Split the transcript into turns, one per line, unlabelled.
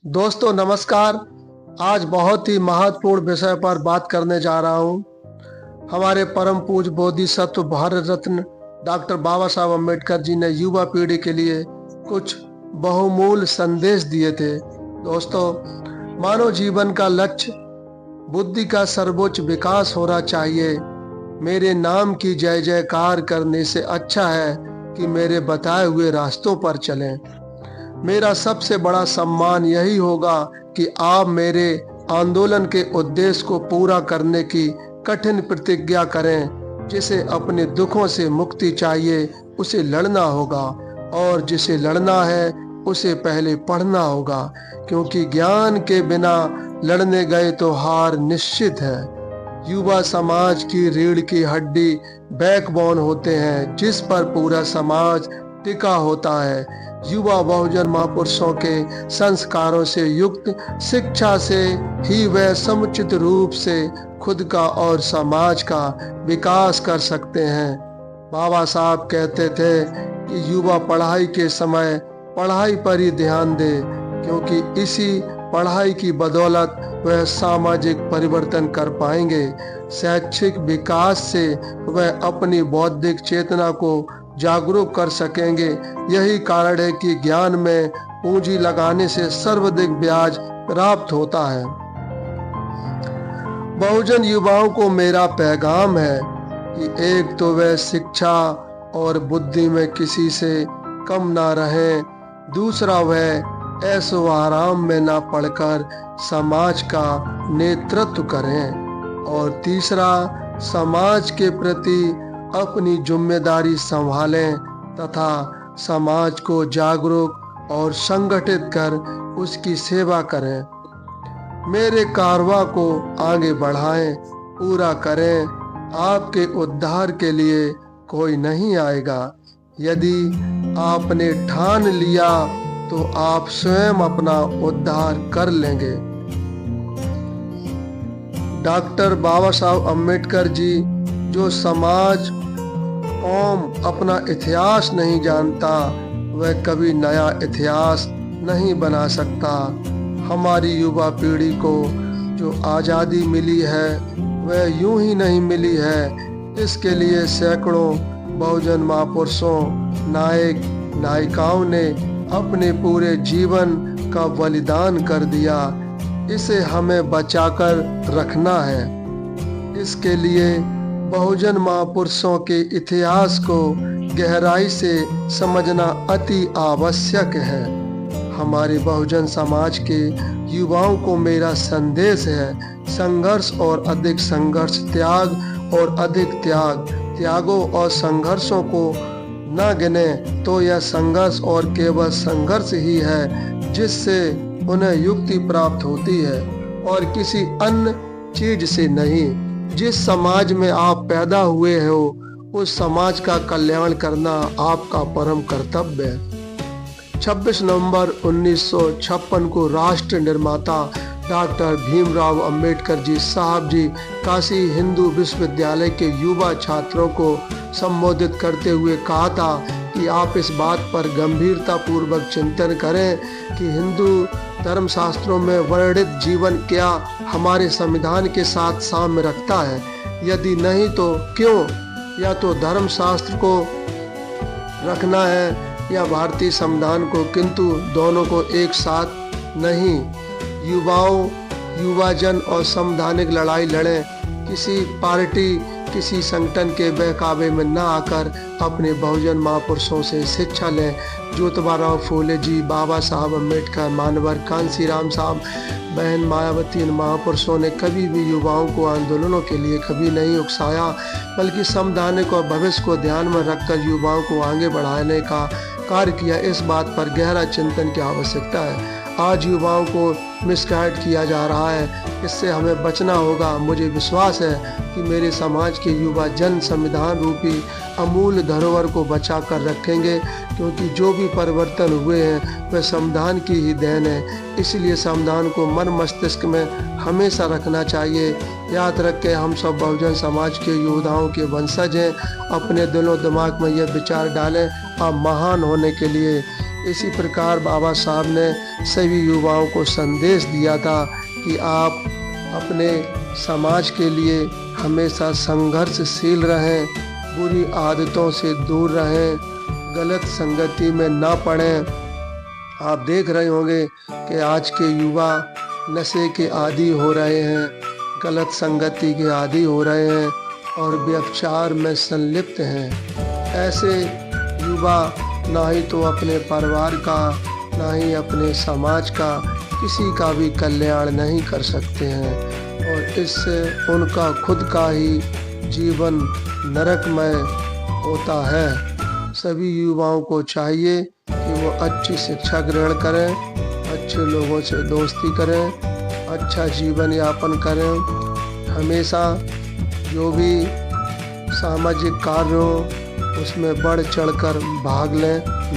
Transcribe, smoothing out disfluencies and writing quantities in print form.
दोस्तों नमस्कार। आज बहुत ही महत्वपूर्ण विषय पर बात करने जा रहा हूँ। हमारे परम पूज्य बोधिसत्व भारत रत्न डॉक्टर बाबा साहब अम्बेडकर जी ने युवा पीढ़ी के लिए कुछ बहुमूल्य संदेश दिए थे। दोस्तों, मानव जीवन का लक्ष्य बुद्धि का सर्वोच्च विकास होना चाहिए। मेरे नाम की जय जयकार करने से अच्छा है कि मेरे बताए हुए रास्तों पर चलें। मेरा सबसे बड़ा सम्मान यही होगा कि आप मेरे आंदोलन के उद्देश्य को पूरा करने की कठिन प्रतिज्ञा करें। जिसे अपने दुखों से मुक्ति चाहिए उसे लड़ना होगा, और जिसे लड़ना है उसे पहले पढ़ना होगा, क्योंकि ज्ञान के बिना लड़ने गए तो हार निश्चित है। युवा समाज की रीढ़ की हड्डी बैकबोन होते हैं, जिस पर पूरा समाज टिका होता है। युवा बहुजन महापुरुषों के संस्कारों से युक्त शिक्षा से ही वह समुचित रूप से खुद का और समाज का विकास कर सकते हैं। बाबा साहब कहते थे कि युवा पढ़ाई के समय पढ़ाई पर ही ध्यान दे, क्योंकि इसी पढ़ाई की बदौलत वह सामाजिक परिवर्तन कर पाएंगे। शैक्षिक विकास से वह अपनी बौद्धिक चेतना को जागरूक कर सकेंगे। यही कारण है कि ज्ञान में पूंजी लगाने से सर्वाधिक ब्याज प्राप्त होता है। बहुजन युवाओं को मेरा पैगाम है कि एक तो वह शिक्षा और बुद्धि में किसी से कम ना रहें, दूसरा वह ऐशो आराम में ना पढ़कर समाज का नेतृत्व करें, और तीसरा समाज के प्रति अपनी जिम्मेदारी संभालें तथा समाज को जागरूक और संगठित कर उसकी सेवा करें। मेरे कारवां को आगे बढ़ाएं, पूरा करें। आपके उद्धार के लिए कोई नहीं आएगा। यदि आपने ठान लिया तो आप स्वयं अपना उद्धार कर लेंगे। डॉक्टर बाबा साहब अम्बेडकर जी, जो समाज कौम अपना इतिहास नहीं जानता वह कभी नया इतिहास नहीं बना सकता। हमारी युवा पीढ़ी को जो आज़ादी मिली है वह यूं ही नहीं मिली है। इसके लिए सैकड़ों बहुजन महापुरुषों, नायक नायिकाओं ने अपने पूरे जीवन का बलिदान कर दिया। इसे हमें बचाकर रखना है। इसके लिए बहुजन महापुरुषों के इतिहास को गहराई से समझना अति आवश्यक है। हमारे बहुजन समाज के युवाओं को मेरा संदेश है, संघर्ष और अधिक संघर्ष, त्याग और अधिक त्याग। त्यागों और संघर्षों को न गिने तो यह संघर्ष और केवल संघर्ष ही है जिससे उन्हें युक्ति प्राप्त होती है, और किसी अन्य चीज से नहीं। जिस समाज में आप पैदा हुए हो उस समाज का कल्याण करना आपका परम कर्तव्य है। 26 नवंबर 1956 को राष्ट्र निर्माता डॉक्टर भीमराव अंबेडकर जी साहब जी काशी हिंदू विश्वविद्यालय के युवा छात्रों को संबोधित करते हुए कहा था कि आप इस बात पर गंभीरता पूर्वक चिंतन करें कि हिंदू धर्मशास्त्रों में वर्णित जीवन क्या हमारे संविधान के साथ साम्य रखता है। यदि नहीं तो क्यों? या तो धर्मशास्त्र को रखना है या भारतीय संविधान को, किंतु दोनों को एक साथ नहीं। युवाजन और संवैधानिक लड़ाई लड़ें। किसी पार्टी, किसी संगठन के बहकावे में न आकर अपने बहुजन महापुरुषों से शिक्षा लें। ज्योतिबा फूले जी, बाबा साहब अम्बेडकर, मानवर कांसी राम साहब, बहन मायावती, इन महापुरुषों ने कभी भी युवाओं को आंदोलनों के लिए कभी नहीं उकसाया, बल्कि संवैधानिक और भविष्य को ध्यान में रखकर युवाओं को आगे बढ़ाने का कार्य किया। इस बात पर गहरा चिंतन की आवश्यकता है। आज युवाओं को मिसगाइड किया जा रहा है, इससे हमें बचना होगा। मुझे विश्वास है कि मेरे समाज के युवा जन संविधान रूपी अमूल्य धरोहर को बचा कर रखेंगे, क्योंकि जो भी परिवर्तन हुए हैं वह संविधान की ही देन है। इसलिए संविधान को मन मस्तिष्क में हमेशा रखना चाहिए। याद रखें, हम सब बहुजन समाज के योद्धाओं के वंशज हैं। अपने दिलो दिमाग में यह विचार डालें, आप महान होने के लिए इसी प्रकार बाबा साहब ने सभी युवाओं को संदेश दिया था कि आप अपने समाज के लिए हमेशा संघर्षशील रहें, बुरी आदतों से दूर रहें, गलत संगति में ना पड़ें। आप देख रहे होंगे कि आज के युवा नशे के आदी हो रहे हैं, गलत संगति के आदी हो रहे हैं और व्यभिचार में संलिप्त हैं। ऐसे युवा ना ही तो अपने परिवार का, ना ही अपने समाज का, किसी का भी कल्याण नहीं कर सकते हैं और इससे उनका खुद का ही जीवन नरकमय होता है। सभी युवाओं को चाहिए कि वो अच्छी शिक्षा ग्रहण करें, अच्छे लोगों से दोस्ती करें, अच्छा जीवन यापन करें, हमेशा जो भी सामाजिक कार्य हो उसमें बढ़ चढ़कर भाग लें।